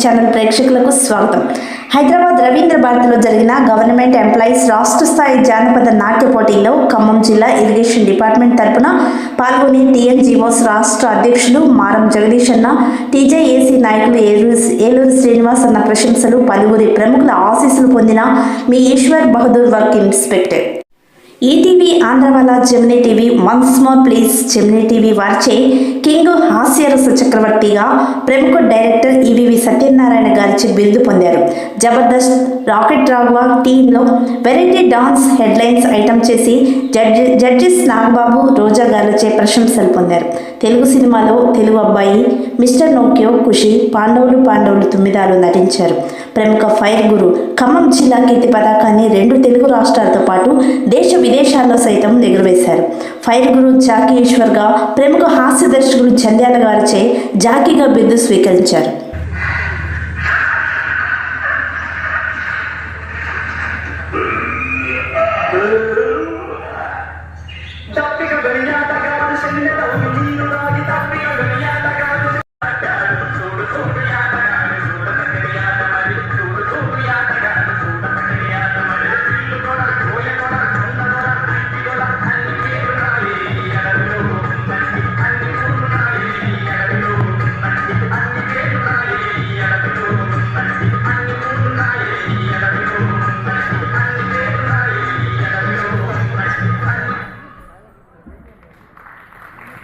Channel ప్రేక్షకులకు స్వాగతం. హైదరాబాద్ రవీంద్ర భారతిలో జరిగిన గవర్నమెంట్ ఎంప్లాయీస్ రాష్ట్ర స్థాయి జానపద నాట్య పోటీలో ఖమ్మం జిల్లా ఇరిగేషన్ డిపార్ట్మెంట్ తరపున పాల్గొని టీఎన్జీఓస్ రాష్ట్ర అధ్యక్షులు మారం జగదీష్ అన్న, టీజేఏసీ నాయకులు ఏలూరు శ్రీనివాస్ అన్న ప్రశంసలు, పలువురి ప్రముఖుల ఆశీస్సులు పొందిన మీ Eshwar Bahadur work inspector ETV Andhrawala Gemini TV once more please Gemini TV వారిచే కింగ్ హాస్యరస చక్రవర్తిగా ప్రముఖ డైరెక్టర్ ఈవీవి సత్యనారాయణ గారిచే బిరుదు పొందారు. జబర్దస్త్, రాకెట్ రాఘవ టీంలో వెరైటీ డాన్స్ హెడ్లైన్స్ ఐటమ్ చేసి జడ్జెస్ నాగబాబు, రోజా గారిచే ప్రశంసలు పొందారు. తెలుగు సినిమాలో తెలుగు అబ్బాయి, మిస్టర్ నోకియో, ఖుషి, పాండవులు తుమ్మిదాలు నటించారు. ప్రముఖ ఫైర్ గురు ఖమ్మం జిల్లా కీర్తి పతాకాన్ని 2 తెలుగు రాష్ట్రాలతో పాటు దేశ విదేశాల్లో సైతం ఎగురవేశారు. ఫైర్ గురు జాకీ ఈశ్వర్గా ప్రముఖ హాస్య దర్శకుడు జంధ్యాల గారిచే జాకీగా బిరుదు స్వీకరించారు.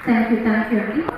Thank you.